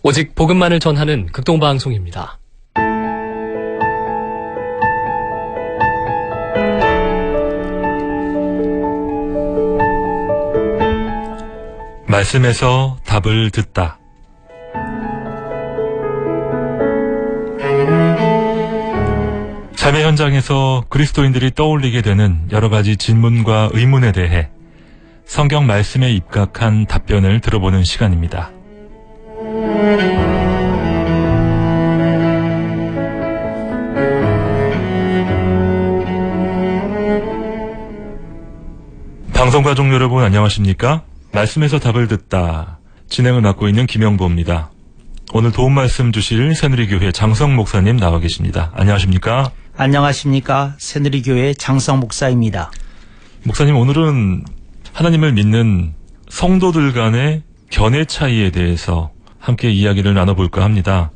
오직 복음만을 전하는 극동방송입니다. 말씀에서 답을 듣다. 삶의 현장에서 그리스도인들이 떠올리게 되는 여러 가지 질문과 의문에 대해 성경 말씀에 입각한 답변을 들어보는 시간입니다. 방송가족 여러분 안녕하십니까? 말씀에서 답을 듣다 진행을 맡고 있는 김영보입니다. 오늘 도움 말씀 주실 새누리교회 장성 목사님 나와 계십니다. 안녕하십니까? 안녕하십니까? 새누리교회 장성 목사입니다. 목사님, 오늘은 하나님을 믿는 성도들 간의 견해 차이에 대해서 함께 이야기를 나눠볼까 합니다.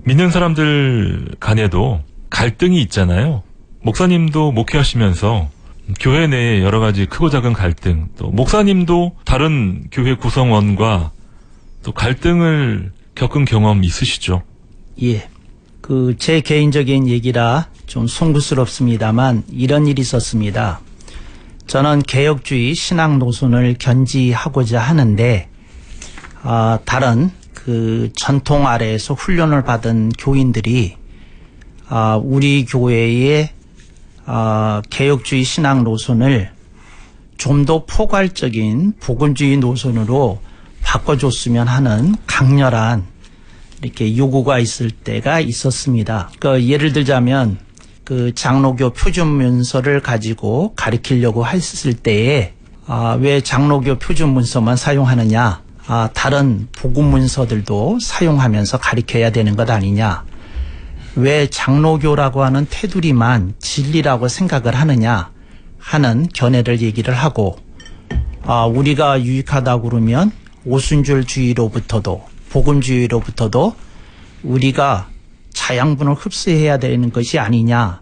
믿는 사람들 간에도 갈등이 있잖아요. 목사님도 목회하시면서 교회 내에 여러 가지 크고 작은 갈등, 또 목사님도 다른 교회 구성원과 또 갈등을 겪은 경험 있으시죠? 예. 제 개인적인 얘기라 좀 송구스럽습니다만 이런 일이 있었습니다. 저는 개혁주의 신앙 노선을 견지하고자 하는데, 다른 전통 아래에서 훈련을 받은 교인들이, 우리 교회의 개혁주의 신앙 노선을 좀 더 포괄적인 복음주의 노선으로 바꿔줬으면 하는 강렬한 이렇게 요구가 있을 때가 있었습니다. 예를 들자면 장로교 표준 문서를 가지고 가르치려고 했을 때에 왜 장로교 표준 문서만 사용하느냐? 다른 복음 문서들도 사용하면서 가르쳐야 되는 것 아니냐? 왜 장로교라고 하는 테두리만 진리라고 생각을 하느냐 하는 견해를 얘기를 하고, 우리가 유익하다고 그러면 오순절주의로부터도 복음주의로부터도 우리가 자양분을 흡수해야 되는 것이 아니냐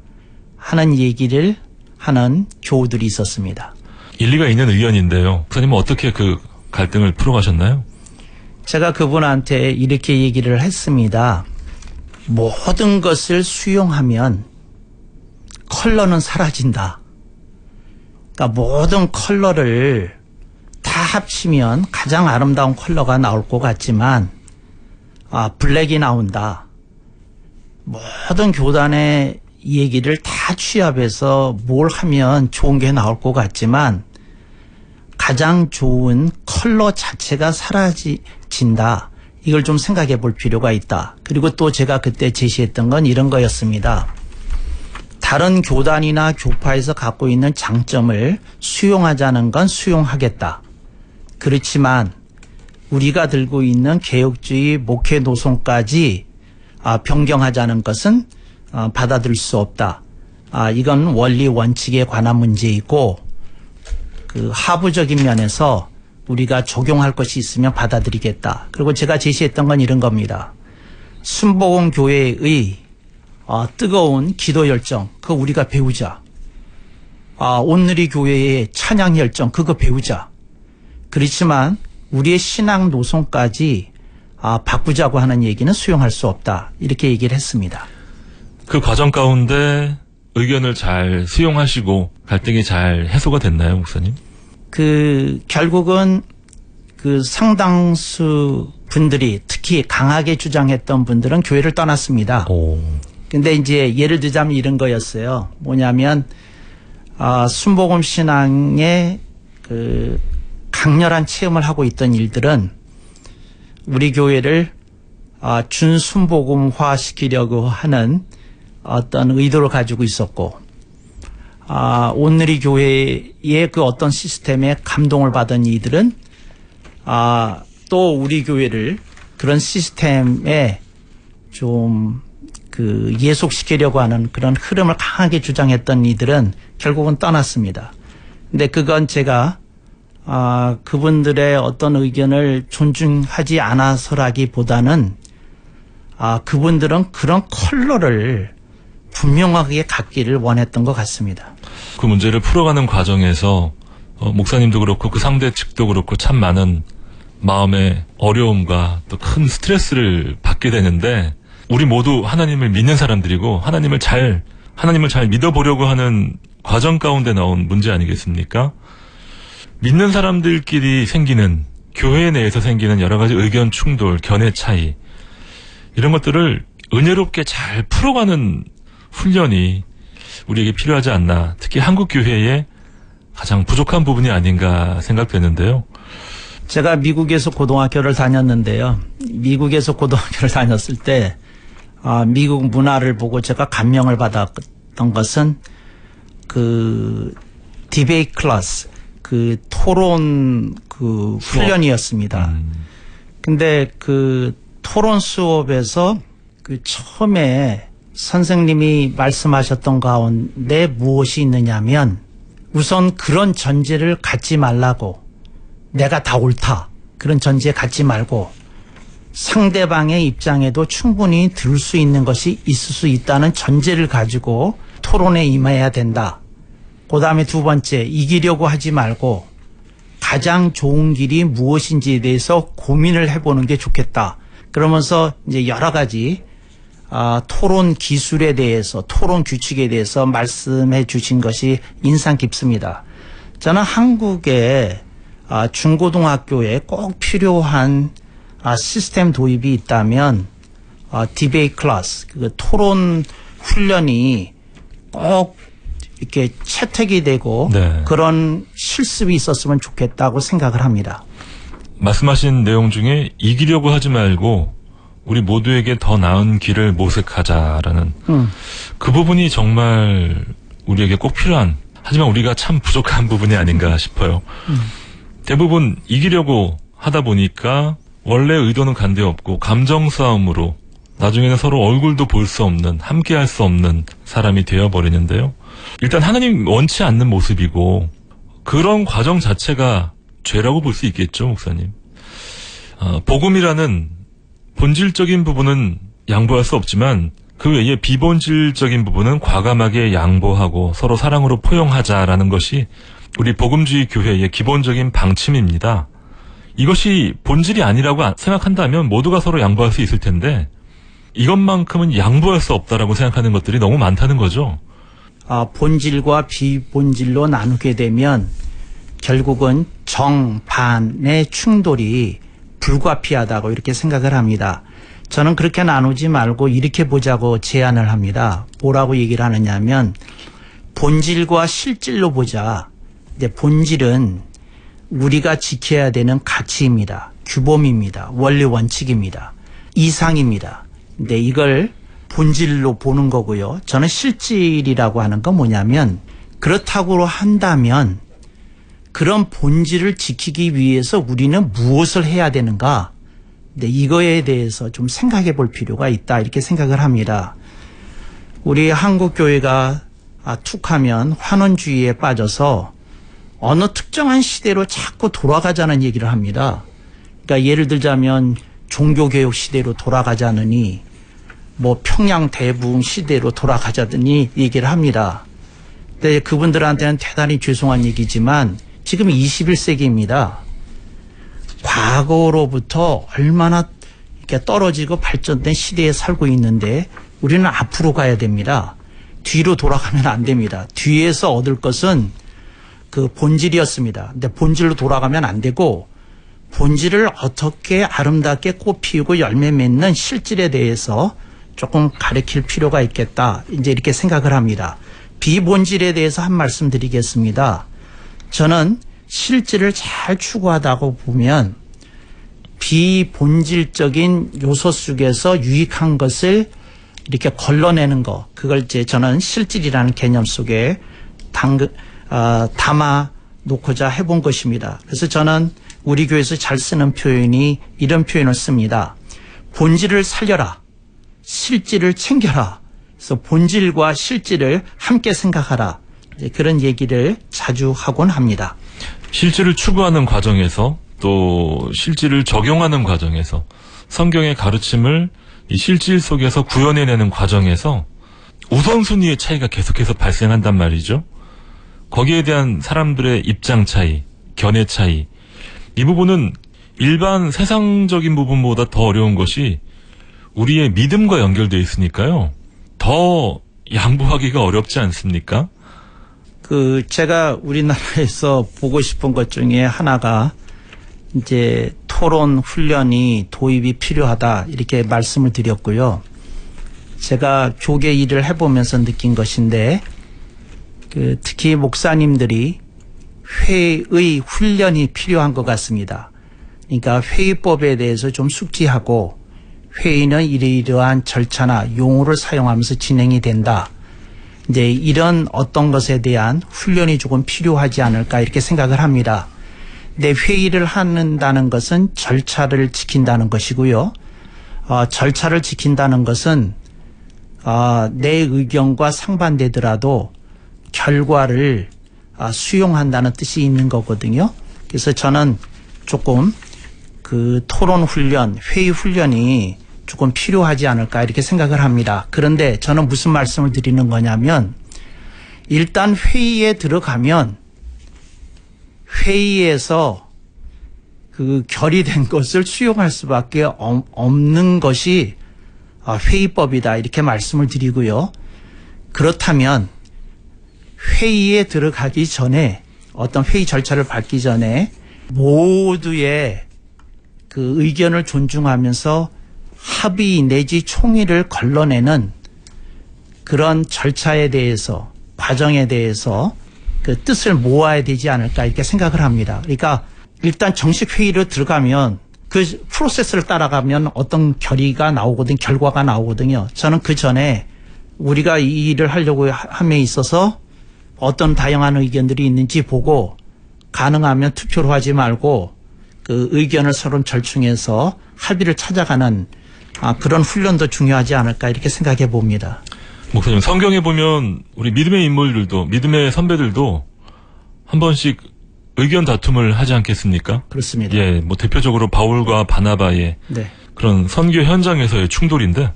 하는 얘기를 하는 교우들이 있었습니다. 일리가 있는 의견인데요. 목사님은 어떻게 그 갈등을 풀어가셨나요? 제가 그분한테 이렇게 얘기를 했습니다. 모든 것을 수용하면 컬러는 사라진다. 그러니까 모든 컬러를 다 합치면 가장 아름다운 컬러가 나올 것 같지만 블랙이 나온다. 모든 교단의 얘기를 다 취합해서 뭘 하면 좋은 게 나올 것 같지만 가장 좋은 컬러 자체가 사라진다. 이걸 좀 생각해 볼 필요가 있다. 그리고 또 제가 그때 제시했던 건 이런 거였습니다. 다른 교단이나 교파에서 갖고 있는 장점을 수용하자는 건 수용하겠다. 그렇지만 우리가 들고 있는 개혁주의 목회 노선까지 변경하자는 것은 받아들일 수 없다. 이건 원리 원칙에 관한 문제이고 하부적인 면에서 우리가 적용할 것이 있으면 받아들이겠다. 그리고 제가 제시했던 건 이런 겁니다. 순복음 교회의 뜨거운 기도 열정, 그거 우리가 배우자. 온누리 교회의 찬양 열정, 그거 배우자. 그렇지만 우리의 신앙 노선까지 바꾸자고 하는 얘기는 수용할 수 없다. 이렇게 얘기를 했습니다. 그 과정 가운데 의견을 잘 수용하시고 갈등이 잘 해소가 됐나요, 목사님? 결국은 상당수 분들이 특히 강하게 주장했던 분들은 교회를 떠났습니다. 근데 이제 예를 들자면 이런 거였어요. 뭐냐면, 순복음 신앙의 강렬한 체험을 하고 있던 일들은 우리 교회를 준순복음화 시키려고 하는 어떤 의도를 가지고 있었고, 온누리 교회의 어떤 시스템에 감동을 받은 이들은 또 우리 교회를 그런 시스템에 좀 예속시키려고 하는 그런 흐름을 강하게 주장했던 이들은 결국은 떠났습니다. 근데 그건 제가 그분들의 어떤 의견을 존중하지 않아서라기보다는 그분들은 그런 컬러를 분명하게 갖기를 원했던 것 같습니다. 그 문제를 풀어가는 과정에서 목사님도 그렇고 그 상대 측도 그렇고 참 많은 마음의 어려움과 또 큰 스트레스를 받게 되는데, 우리 모두 하나님을 믿는 사람들이고 하나님을 잘 믿어보려고 하는 과정 가운데 나온 문제 아니겠습니까? 믿는 사람들끼리 생기는, 교회 내에서 생기는 여러 가지 의견 충돌, 견해 차이, 이런 것들을 은혜롭게 잘 풀어가는 훈련이 우리에게 필요하지 않나, 특히 한국 교회의 가장 부족한 부분이 아닌가 생각되는데요. 제가 미국에서 고등학교를 다녔는데요. 미국에서 고등학교를 다녔을 때 미국 문화를 보고 제가 감명을 받았던 것은 그 디베이트 클래스, 그 토론 그 훈련이었습니다. 근데 그 토론 수업에서 그 처음에 선생님이 말씀하셨던 가운데 무엇이 있느냐면, 우선 그런 전제를 갖지 말라고, 내가 다 옳다, 그런 전제 갖지 말고 상대방의 입장에도 충분히 들을 수 있는 것이 있을 수 있다는 전제를 가지고 토론에 임해야 된다. 그 다음에 두 번째, 이기려고 하지 말고 가장 좋은 길이 무엇인지에 대해서 고민을 해보는 게 좋겠다. 그러면서 이제 여러 가지 토론 기술에 대해서, 토론 규칙에 대해서 말씀해 주신 것이 인상 깊습니다. 저는 한국의 중고등학교에 꼭 필요한 시스템 도입이 있다면 디베이트 클래스, 그 토론 훈련이 꼭 이렇게 채택이 되고 네. 그런 실습이 있었으면 좋겠다고 생각을 합니다. 말씀하신 내용 중에 이기려고 하지 말고 우리 모두에게 더 나은 길을 모색하자라는 그 부분이 정말 우리에게 꼭 필요한, 하지만 우리가 참 부족한 부분이 아닌가 싶어요. 대부분 이기려고 하다 보니까 원래 의도는 간데 없고 감정 싸움으로 나중에는 서로 얼굴도 볼 수 없는, 함께할 수 없는 사람이 되어버리는데요. 일단 하나님 원치 않는 모습이고 그런 과정 자체가 죄라고 볼 수 있겠죠, 목사님. 복음이라는 본질적인 부분은 양보할 수 없지만 그 외에 비본질적인 부분은 과감하게 양보하고 서로 사랑으로 포용하자라는 것이 우리 복음주의 교회의 기본적인 방침입니다. 이것이 본질이 아니라고 생각한다면 모두가 서로 양보할 수 있을 텐데 이것만큼은 양보할 수 없다라고 생각하는 것들이 너무 많다는 거죠. 본질과 비본질로 나누게 되면 결국은 정반의 충돌이 불가피하다고 이렇게 생각을 합니다. 저는 그렇게 나누지 말고 이렇게 보자고 제안을 합니다. 뭐라고 얘기를 하느냐면 본질과 실질로 보자. 근데 본질은 우리가 지켜야 되는 가치입니다. 규범입니다. 원리 원칙입니다. 이상입니다. 근데 이걸 본질로 보는 거고요. 저는 실질이라고 하는 건 뭐냐면, 그렇다고 한다면 그런 본질을 지키기 위해서 우리는 무엇을 해야 되는가? 근데 이거에 대해서 좀 생각해 볼 필요가 있다, 이렇게 생각을 합니다. 우리 한국 교회가 툭하면 환원주의에 빠져서 어느 특정한 시대로 자꾸 돌아가자는 얘기를 합니다. 그러니까 예를 들자면 종교개혁 시대로 돌아가자느니 뭐 평양 대부흥 시대로 돌아가자더니 얘기를 합니다. 근데 그분들한테는 대단히 죄송한 얘기지만 지금 21세기입니다. 과거로부터 얼마나 이렇게 떨어지고 발전된 시대에 살고 있는데 우리는 앞으로 가야 됩니다. 뒤로 돌아가면 안 됩니다. 뒤에서 얻을 것은 그 본질이었습니다. 근데 본질로 돌아가면 안 되고 본질을 어떻게 아름답게 꽃 피우고 열매 맺는 실질에 대해서 조금 가르칠 필요가 있겠다, 이제 이렇게 생각을 합니다. 비본질에 대해서 한 말씀 드리겠습니다. 저는 실질을 잘 추구하다고 보면 비본질적인 요소 속에서 유익한 것을 이렇게 걸러내는 거, 그걸 이제 저는 실질이라는 개념 속에 담아 놓고자 해본 것입니다. 그래서 저는 우리 교회에서 잘 쓰는 표현이 이런 표현을 씁니다. 본질을 살려라, 실질을 챙겨라. 그래서 본질과 실질을 함께 생각하라. 이제 그런 얘기를 자주 하곤 합니다. 실질을 추구하는 과정에서 또 실질을 적용하는 과정에서 성경의 가르침을 이 실질 속에서 구현해내는 과정에서 우선순위의 차이가 계속해서 발생한단 말이죠. 거기에 대한 사람들의 입장 차이, 견해 차이, 이 부분은 일반 세상적인 부분보다 더 어려운 것이 우리의 믿음과 연결되어 있으니까요. 더 양보하기가 어렵지 않습니까? 제가 우리나라에서 보고 싶은 것 중에 하나가 이제 토론 훈련이 도입이 필요하다 이렇게 말씀을 드렸고요. 제가 교계 일을 해보면서 느낀 것인데 특히 목사님들이 회의 훈련이 필요한 것 같습니다. 그러니까 회의법에 대해서 좀 숙지하고 회의는 이러이러한 절차나 용어를 사용하면서 진행이 된다. 이제 이런 어떤 것에 대한 훈련이 조금 필요하지 않을까 이렇게 생각을 합니다. 내 회의를 한다는 것은 절차를 지킨다는 것이고요. 절차를 지킨다는 것은 내 의견과 상반되더라도 결과를 수용한다는 뜻이 있는 거거든요. 그래서 저는 조금 토론 훈련, 회의 훈련이 조금 필요하지 않을까 이렇게 생각을 합니다. 그런데 저는 무슨 말씀을 드리는 거냐면 일단 회의에 들어가면 회의에서 결의된 것을 수용할 수밖에 없는 것이 회의법이다 이렇게 말씀을 드리고요. 그렇다면 회의에 들어가기 전에 어떤 회의 절차를 밟기 전에 모두의 의견을 존중하면서 합의 내지 총의를 걸러내는 그런 절차에 대해서 과정에 대해서 뜻을 모아야 되지 않을까 이렇게 생각을 합니다. 그러니까 일단 정식 회의로 들어가면 그 프로세스를 따라가면 어떤 결의가 나오거든 결과가 나오거든요. 저는 그 전에 우리가 이 일을 하려고 함에 있어서 어떤 다양한 의견들이 있는지 보고 가능하면 투표로 하지 말고 의견을 서로 절충해서 합의를 찾아가는 그런 훈련도 중요하지 않을까 이렇게 생각해 봅니다. 목사님, 성경에 보면 우리 믿음의 인물들도 믿음의 선배들도 한 번씩 의견 다툼을 하지 않겠습니까? 그렇습니다. 예, 대표적으로 바울과 바나바의 네. 그런 선교 현장에서의 충돌인데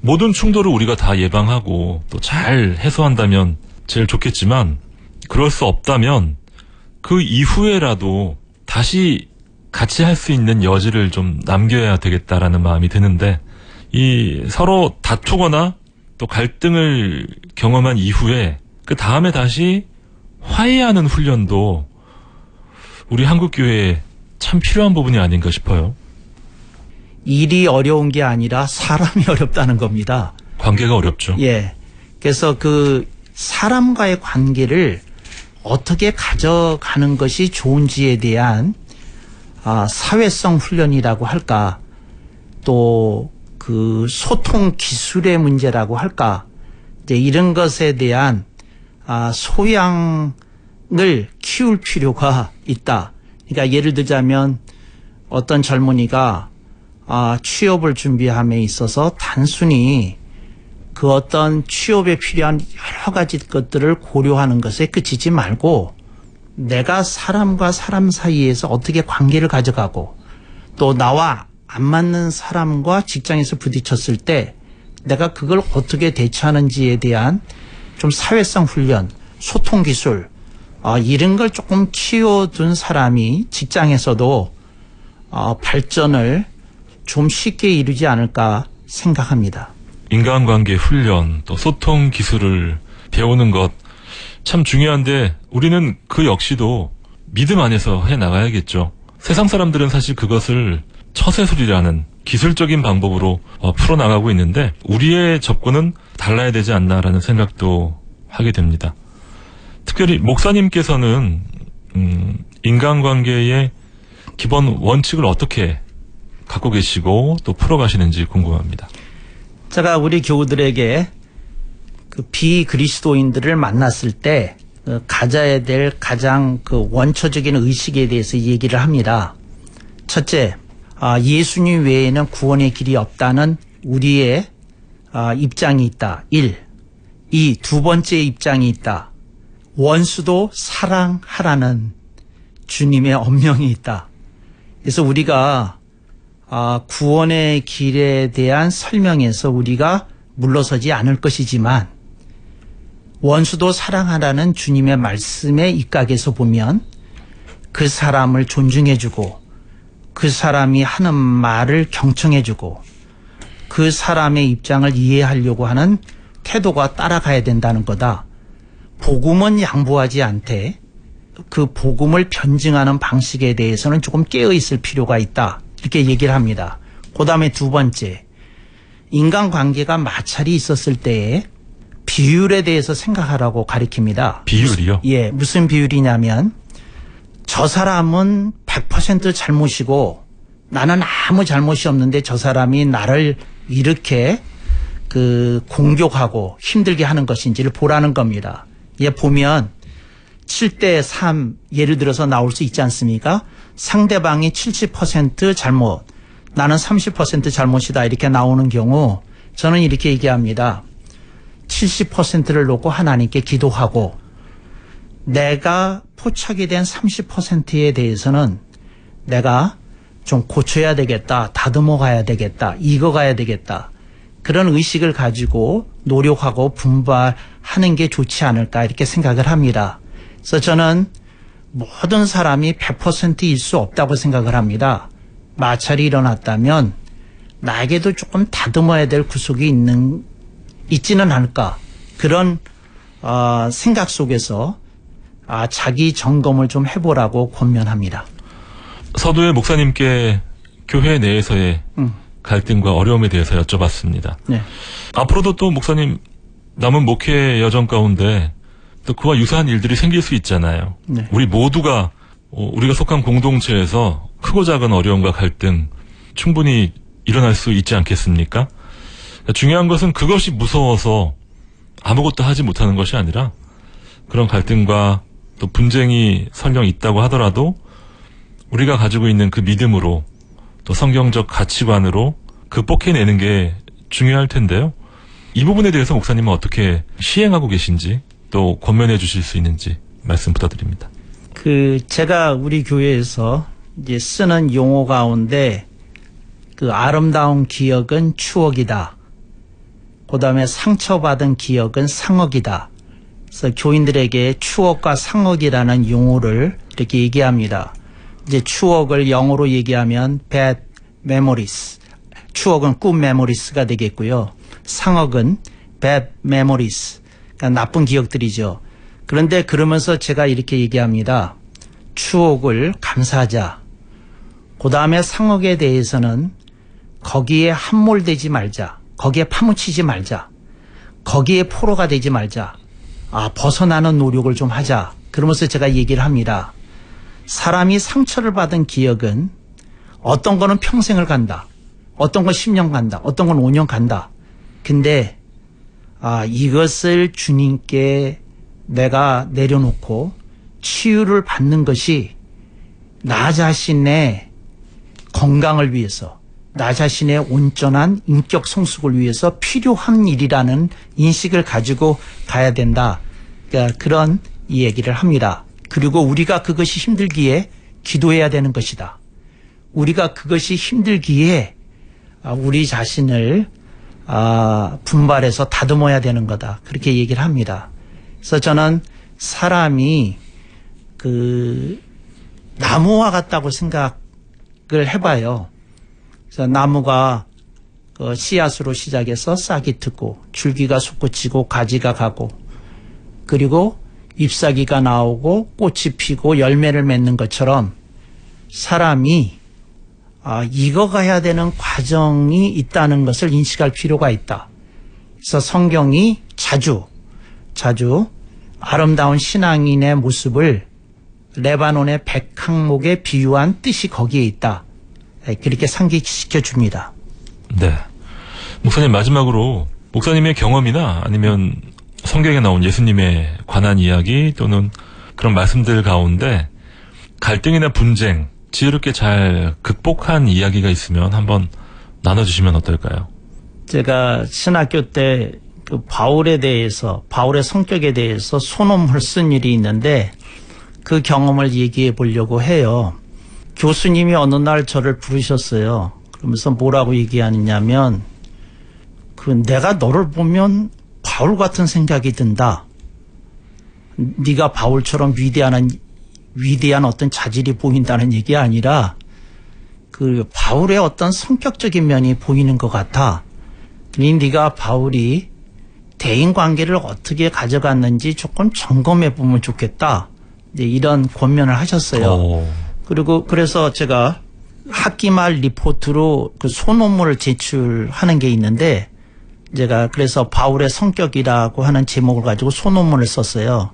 모든 충돌을 우리가 다 예방하고 또 잘 해소한다면 제일 좋겠지만 그럴 수 없다면 그 이후에라도 다시 같이 할 수 있는 여지를 좀 남겨야 되겠다라는 마음이 드는데 이 서로 다투거나 또 갈등을 경험한 이후에 그 다음에 다시 화해하는 훈련도 우리 한국교회에 참 필요한 부분이 아닌가 싶어요. 일이 어려운 게 아니라 사람이 어렵다는 겁니다. 관계가 어렵죠. 예. 그래서 사람과의 관계를 어떻게 가져가는 것이 좋은지에 대한 사회성 훈련이라고 할까, 또 소통 기술의 문제라고 할까, 이제 이런 것에 대한 소양을 키울 필요가 있다. 그러니까 예를 들자면 어떤 젊은이가 취업을 준비함에 있어서 단순히 그 어떤 취업에 필요한 여러 가지 것들을 고려하는 것에 그치지 말고 내가 사람과 사람 사이에서 어떻게 관계를 가져가고 또 나와 안 맞는 사람과 직장에서 부딪혔을 때 내가 그걸 어떻게 대처하는지에 대한 좀 사회성 훈련, 소통 기술 이런 걸 조금 키워둔 사람이 직장에서도 발전을 좀 쉽게 이루지 않을까 생각합니다. 인간관계 훈련, 또 소통 기술을 배우는 것 참 중요한데 우리는 그 역시도 믿음 안에서 해나가야겠죠. 세상 사람들은 사실 그것을 처세술이라는 기술적인 방법으로 풀어나가고 있는데 우리의 접근은 달라야 되지 않나라는 생각도 하게 됩니다. 특별히 목사님께서는 인간관계의 기본 원칙을 어떻게 갖고 계시고 또 풀어가시는지 궁금합니다. 제가 우리 교우들에게 비그리스도인들을 만났을 때 가져야 될 가장 원초적인 의식에 대해서 얘기를 합니다. 첫째, 예수님 외에는 구원의 길이 없다는 우리의 입장이 있다. 1. 2. 두 번째 입장이 있다. 원수도 사랑하라는 주님의 엄명이 있다. 그래서 우리가 구원의 길에 대한 설명에서 우리가 물러서지 않을 것이지만 원수도 사랑하라는 주님의 말씀의 입각에서 보면 그 사람을 존중해주고 그 사람이 하는 말을 경청해주고 그 사람의 입장을 이해하려고 하는 태도가 따라가야 된다는 거다. 복음은 양보하지 않되 그 복음을 변증하는 방식에 대해서는 조금 깨어있을 필요가 있다. 이렇게 얘기를 합니다. 그 다음에 두 번째, 인간관계가 마찰이 있었을 때에 비율에 대해서 생각하라고 가리킵니다. 비율이요? 예, 무슨 비율이냐면 저 사람은 100% 잘못이고 나는 아무 잘못이 없는데 저 사람이 나를 이렇게 공격하고 힘들게 하는 것인지를 보라는 겁니다. 예, 보면 7대 3 예를 들어서 나올 수 있지 않습니까? 상대방이 70% 잘못, 나는 30% 잘못이다 이렇게 나오는 경우 저는 이렇게 얘기합니다. 70%를 놓고 하나님께 기도하고 내가 포착이 된 30%에 대해서는 내가 좀 고쳐야 되겠다, 다듬어 가야 되겠다, 익어가야 되겠다. 그런 의식을 가지고 노력하고 분발하는 게 좋지 않을까 이렇게 생각을 합니다. 그래서 저는 모든 사람이 100%일 수 없다고 생각을 합니다. 마찰이 일어났다면 나에게도 조금 다듬어야 될 구석이 있지는 않을까. 그런 생각 속에서 자기 점검을 좀 해보라고 권면합니다. 서두에 목사님께 교회 내에서의 갈등과 어려움에 대해서 여쭤봤습니다. 네. 앞으로도 또 목사님 남은 목회 여정 가운데 또 그와 유사한 일들이 생길 수 있잖아요. 네. 우리 모두가 우리가 속한 공동체에서 크고 작은 어려움과 갈등 충분히 일어날 수 있지 않겠습니까? 중요한 것은 그것이 무서워서 아무것도 하지 못하는 것이 아니라 그런 갈등과 또 분쟁이 설령 있다고 하더라도 우리가 가지고 있는 그 믿음으로 또 성경적 가치관으로 극복해내는 게 중요할 텐데요. 이 부분에 대해서 목사님은 어떻게 시행하고 계신지 또 권면해 주실 수 있는지 말씀 부탁드립니다. 제가 우리 교회에서 이제 쓰는 용어 가운데 아름다운 기억은 추억이다. 그 다음에 상처받은 기억은 상억이다. 그래서 교인들에게 추억과 상억이라는 용어를 이렇게 얘기합니다. 이제 추억을 영어로 얘기하면 bad memories. 추억은 good memories가 되겠고요. 상억은 bad memories. 그러니까 나쁜 기억들이죠. 그런데 그러면서 제가 이렇게 얘기합니다. 추억을 감사하자. 그 다음에 상억에 대해서는 거기에 함몰되지 말자. 거기에 파묻히지 말자. 거기에 포로가 되지 말자. 벗어나는 노력을 좀 하자. 그러면서 제가 얘기를 합니다. 사람이 상처를 받은 기억은 어떤 거는 평생을 간다. 어떤 건 10년 간다. 어떤 건 5년 간다. 근데 이것을 주님께 내가 내려놓고 치유를 받는 것이 나 자신의 건강을 위해서, 나 자신의 온전한 인격 성숙을 위해서 필요한 일이라는 인식을 가지고 가야 된다. 그러니까 그런 이 얘기를 합니다. 그리고 우리가 그것이 힘들기에 기도해야 되는 것이다. 우리가 그것이 힘들기에 우리 자신을 분발해서 다듬어야 되는 거다. 그렇게 얘기를 합니다. 그래서 저는 사람이 나무와 같다고 생각을 해봐요. 그래서 나무가 씨앗으로 시작해서 싹이 트고 줄기가 솟구치고 가지가 가고 그리고 잎사귀가 나오고 꽃이 피고 열매를 맺는 것처럼 사람이 익어가야 되는 과정이 있다는 것을 인식할 필요가 있다. 그래서 성경이 자주 아름다운 신앙인의 모습을 레바논의 백항목에 비유한 뜻이 거기에 있다. 그렇게 상기시켜 줍니다. 네. 목사님 마지막으로 목사님의 경험이나 아니면 성경에 나온 예수님에 관한 이야기 또는 그런 말씀들 가운데 갈등이나 분쟁 지혜롭게 잘 극복한 이야기가 있으면 한번 나눠주시면 어떨까요? 제가 신학교 때 바울에 대해서, 바울의 성격에 대해서 소논문을 쓴 일이 있는데 그 경험을 얘기해 보려고 해요. 교수님이 어느 날 저를 부르셨어요. 그러면서 뭐라고 얘기하느냐면 내가 너를 보면 바울 같은 생각이 든다. 네가 바울처럼 위대한 어떤 자질이 보인다는 얘기 아니라 그 바울의 어떤 성격적인 면이 보이는 것 같아. 그러니 네가 바울이 대인관계를 어떻게 가져갔는지 조금 점검해 보면 좋겠다. 이제 이런 권면을 하셨어요. 그리고 그래서 제가 학기 말 리포트로 그 소논문을 제출하는 게 있는데 제가 그래서 바울의 성격이라고 하는 제목을 가지고 소논문을 썼어요.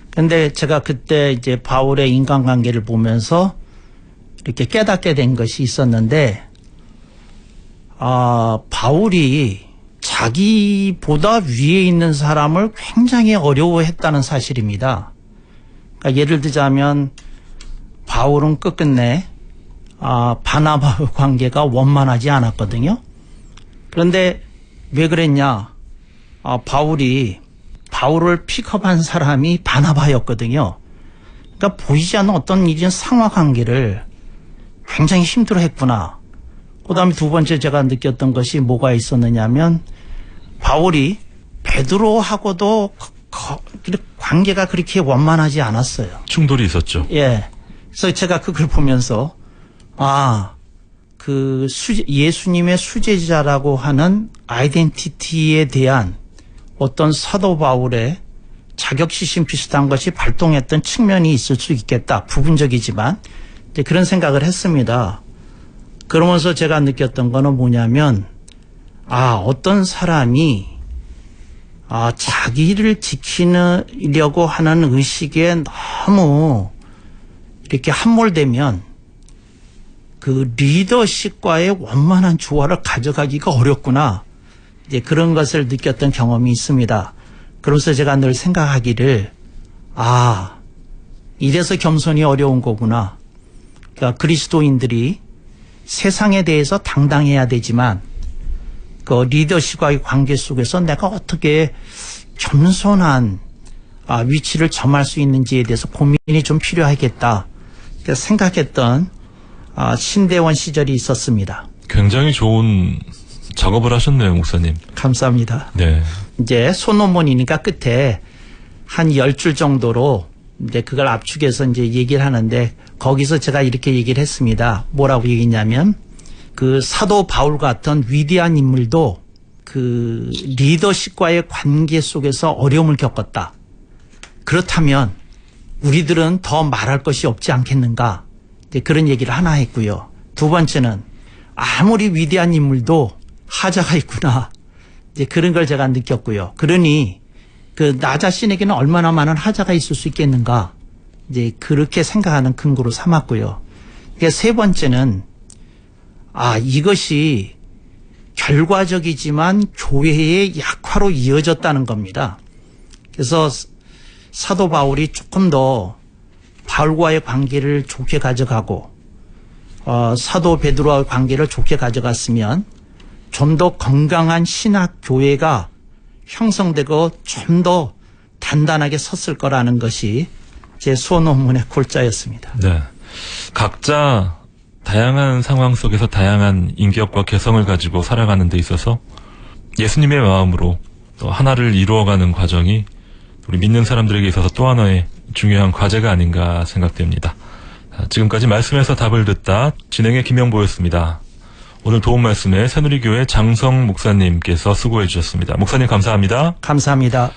근데 제가 그때 이제 바울의 인간관계를 보면서 이렇게 깨닫게 된 것이 있었는데, 바울이 자기보다 위에 있는 사람을 굉장히 어려워했다는 사실입니다. 그러니까 예를 들자면 바울은 끝끝내 바나바의 관계가 원만하지 않았거든요. 그런데 왜 그랬냐? 바울을 픽업한 사람이 바나바였거든요. 그러니까 보이지 않는 어떤 이런 상하관계를 굉장히 힘들어했구나. 그다음에 두 번째 제가 느꼈던 것이 뭐가 있었느냐면 바울이 베드로하고도 관계가 그렇게 원만하지 않았어요. 충돌이 있었죠. 예. 그래서 제가 그걸 보면서 예수님의 수제자라고 하는 아이덴티티에 대한 어떤 사도 바울의 자격지심 비슷한 것이 발동했던 측면이 있을 수 있겠다. 부분적이지만 이제 그런 생각을 했습니다. 그러면서 제가 느꼈던 거는 뭐냐면 어떤 사람이 자기를 지키려고 하는 의식에 너무 이렇게 함몰되면 그 리더십과의 원만한 조화를 가져가기가 어렵구나. 이제 그런 것을 느꼈던 경험이 있습니다. 그래서 제가 늘 생각하기를 이래서 겸손이 어려운 거구나. 그러니까 그리스도인들이 세상에 대해서 당당해야 되지만 그 리더십과의 관계 속에서 내가 어떻게 겸손한 위치를 점할 수 있는지에 대해서 고민이 좀 필요하겠다. 생각했던 신대원 시절이 있었습니다. 굉장히 좋은 작업을 하셨네요, 목사님. 감사합니다. 네. 이제 소논문이니까 끝에 한 10줄 정도로 이제 그걸 압축해서 이제 얘기를 하는데 거기서 제가 이렇게 얘기를 했습니다. 뭐라고 얘기했냐면 그 사도 바울 같은 위대한 인물도 그 리더십과의 관계 속에서 어려움을 겪었다. 그렇다면 우리들은 더 말할 것이 없지 않겠는가? 이제 그런 얘기를 하나 했고요. 두 번째는 아무리 위대한 인물도 하자가 있구나. 이제 그런 걸 제가 느꼈고요. 그러니 나 자신에게는 얼마나 많은 하자가 있을 수 있겠는가. 이제 그렇게 생각하는 근거로 삼았고요. 세 번째는 이것이 결과적이지만 교회의 약화로 이어졌다는 겁니다. 그래서 사도 바울이 조금 더 바울과의 관계를 좋게 가져가고 사도 베드로와의 관계를 좋게 가져갔으면 좀 더 건강한 신학 교회가 형성되고 좀 더 단단하게 섰을 거라는 것이 제 소논문의 골자였습니다. 네. 각자 다양한 상황 속에서 다양한 인격과 개성을 가지고 살아가는 데 있어서 예수님의 마음으로 또 하나를 이루어가는 과정이 우리 믿는 사람들에게 있어서 또 하나의 중요한 과제가 아닌가 생각됩니다. 지금까지 말씀에서 답을 듣다 진행의 김영보였습니다. 오늘 도움 말씀에 새누리교회 장성 목사님께서 수고해 주셨습니다. 목사님 감사합니다. 감사합니다.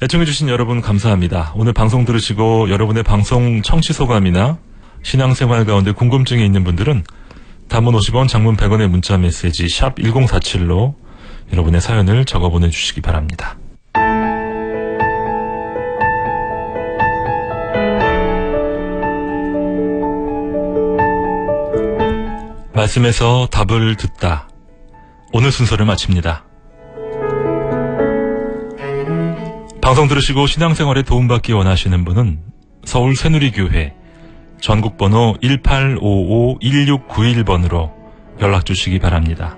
애청해 주신 여러분 감사합니다. 오늘 방송 들으시고 여러분의 방송 청취 소감이나 신앙생활 가운데 궁금증이 있는 분들은 단문 50원, 장문 100원의 문자 메시지 샵 1047로 여러분의 사연을 적어 보내주시기 바랍니다. 말씀에서 답을 듣다. 오늘 순서를 마칩니다. 방송 들으시고 신앙생활에 도움받기 원하시는 분은 서울 새누리교회 전국번호 1855-1691번으로 연락 주시기 바랍니다.